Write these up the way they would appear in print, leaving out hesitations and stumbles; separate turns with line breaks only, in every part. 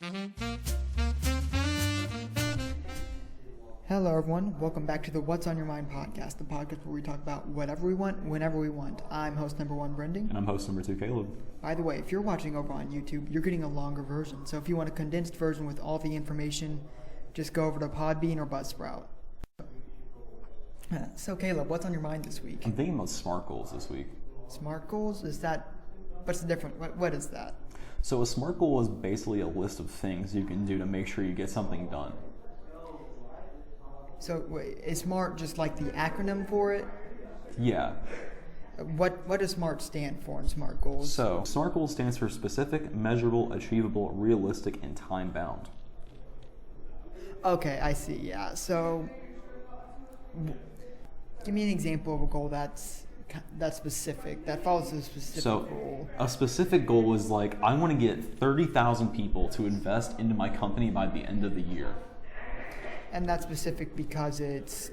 Hello everyone, welcome back to the What's on Your Mind podcast, the podcast where we talk about whatever we want, whenever we want. I'm host number 1, Brendan.
And I'm host number 2, Caleb.
By the way, if you're watching over on YouTube, you're getting a longer version. So if you want a condensed version with all the information, just go over to Podbean or Buzzsprout. So Caleb, what's on your mind this week?
I'm thinking about SMART goals this week.
SMART goals? What's the difference? What is that?
So a SMART goal is basically a list of things you can do to make sure you get something done.
So wait, is SMART just like the acronym for it?
Yeah.
What does SMART stand for in SMART goals?
So SMART goal stands for specific, measurable, achievable, realistic, and time bound.
Okay, I see, yeah. So give me an example of a goal that's specific, that follows a specific goal.
A specific goal is like, I want to get 30,000 people to invest into my company by the end of the year.
And that's specific because it's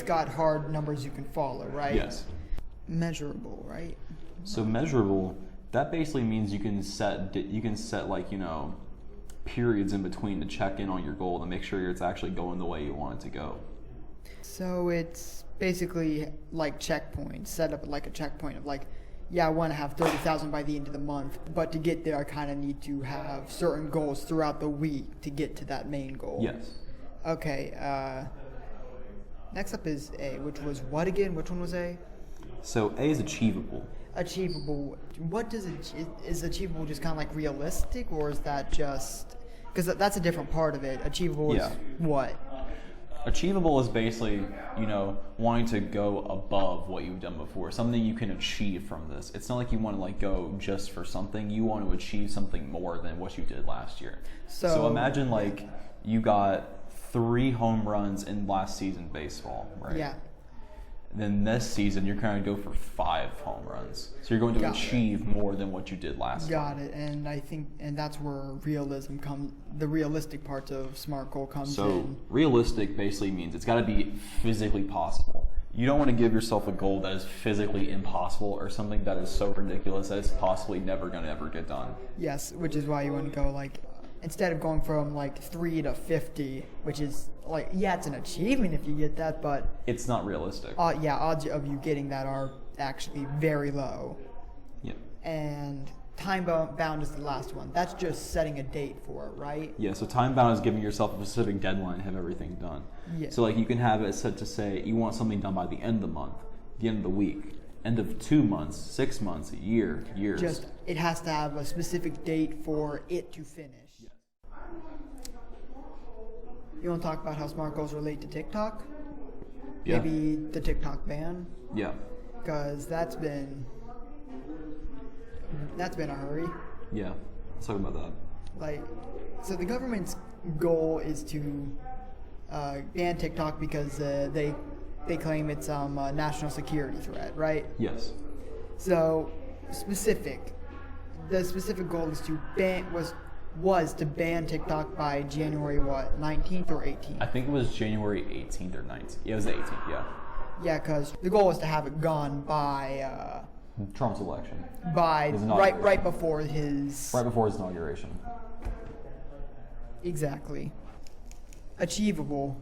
got hard numbers you can follow, right?
Yes.
Measurable, right?
So measurable, that basically means you can set like, periods in between to check in on your goal to make sure it's actually going the way you want it to go.
So it's basically like checkpoints, set up like a checkpoint of like, yeah, I want to have 30,000 by the end of the month, but to get there I kind of need to have certain goals throughout the week to get to that main goal.
Yes.
Okay, next up is A, which was what again? Which one was A?
So A is achievable.
Achievable. What does is achievable just kind of like realistic, or is that just, because that's a different part of it. Achievable is what?
Achievable is basically, wanting to go above what you've done before, something you can achieve from this. It's not like you want to go just for something. You want to achieve something more than what you did last year. So imagine you got 3 home runs in last season baseball, right?
Yeah.
Then this season you're going to go for 5 home runs. So you're going to achieve more than what you did last year.
Got it. And I think that's where realism comes, the realistic parts of SMART goal comes in.
So realistic basically means it's got to be physically possible. You don't want to give yourself a goal that is physically impossible or something that is so ridiculous that it's possibly never going to ever get done.
Yes, which is why you want to go instead of going from 3 to 50, which is it's an achievement if you get that, but
it's not realistic.
Odds of you getting that are actually very low.
Yeah.
And time bound is the last one. That's just setting a date for it, right?
Yeah, so time bound is giving yourself a specific deadline to have everything done.
Yeah.
So you can have it set to say you want something done by the end of the month, the end of the week, end of 2 months, 6 months, a year, years.
Just it has to have a specific date for it to finish.
Yes.
You want to talk about how SMART goals relate to TikTok?
Yeah.
Maybe the TikTok ban?
Yeah.
Because that's been a hurry.
Yeah. Let's talk about that.
So the government's goal is to ban TikTok because they claim it's a national security threat, right?
Yes.
So the specific goal is to was to ban TikTok by January 19th or 18th?
I think it was January 18th or 19th. Yeah, it was the 18th, yeah.
Yeah, because the goal was to have it gone by
Trump's election.
By right before his
inauguration.
Exactly. Achievable.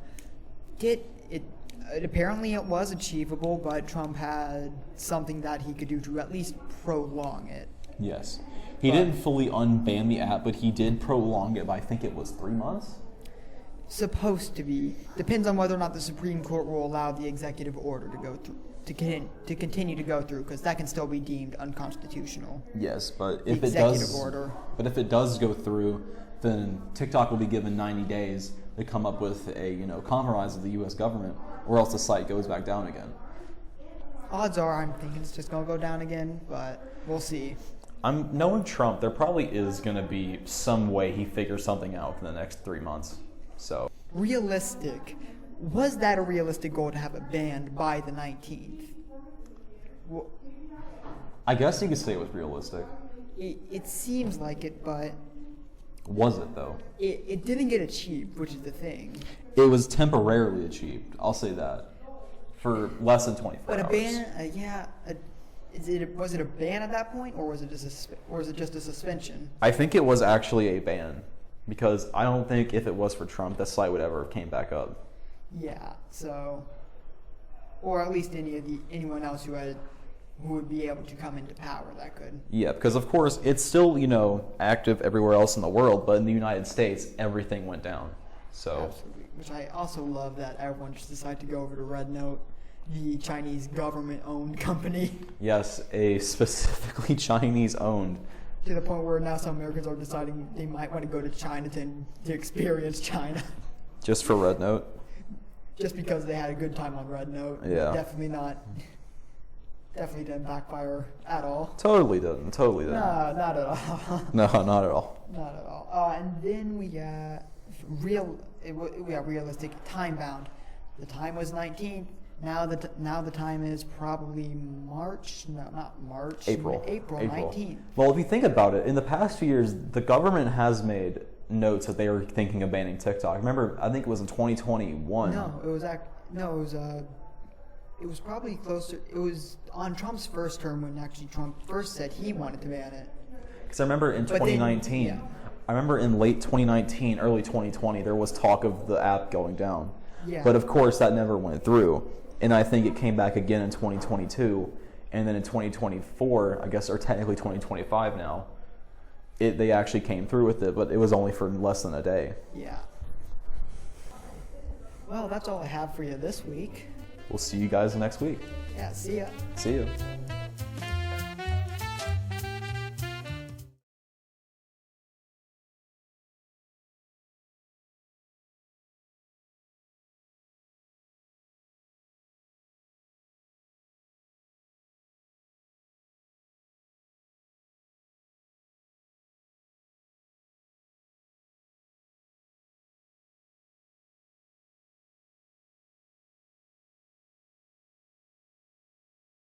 Apparently it was achievable, but Trump had something that he could do to at least prolong it.
Yes. He didn't fully unban the app, but he did prolong it by, I think it was 3 months?
Supposed to be. Depends on whether or not the Supreme Court will allow the executive order to go through, to continue to go through, because that can still be deemed unconstitutional.
Yes, but
if
it does go through, then TikTok will be given 90 days to come up with a compromise with the U.S. government, or else the site goes back down again.
Odds are, I'm thinking it's just going to go down again, but we'll see.
Knowing Trump, there probably is going to be some way he figures something out in the next 3 months. So
realistic. Was that a realistic goal to have it banned by the 19th?
I guess you could say it was realistic.
It seems like it, but...
Was it, though?
It didn't get achieved, which is the thing.
It was temporarily achieved. I'll say that. For less than 24 hours.
But a ban, was it a ban at that point, or was it just a suspension?
I think it was actually a ban. because I don't think if it was for Trump, that site would ever have came back up.
Yeah. So, or at least anyone else who would be able to come into power that could.
Yeah, because of course it's still, active everywhere else in the world, but in the United States, everything went down. So.
Absolutely. Which I also love that everyone just decided to go over to Red Note, the Chinese government-owned company.
Yes, a specifically Chinese-owned.
To the point where now some Americans are deciding they might want to go to China to experience China.
Just for Red Note?
Just because they had a good time on Red Note.
Yeah.
Definitely didn't backfire at all.
Totally didn't.
No, not at all.
No, not at all.
Not at all. And then we got realistic, time bound. The time was 19th. Now the time is probably March. No, not March.
April
19th.
Well, if you think about it, in the past few years, the government has made notes that they were thinking of banning TikTok. Remember, I think it was in 2021.
It was probably closer. It was on Trump's first term when actually Trump first said he wanted to ban it.
Because I remember in 2019.
Then, yeah.
I remember in late 2019, early 2020, there was talk of the app going down.
Yeah.
But of course, that never went through. And I think it came back again in 2022. And then in 2024, I guess, or technically 2025 now, they actually came through with it, but it was only for less than a day.
Yeah. Well, that's all I have for you this week.
We'll see you guys next week.
Yeah, see ya.
See you.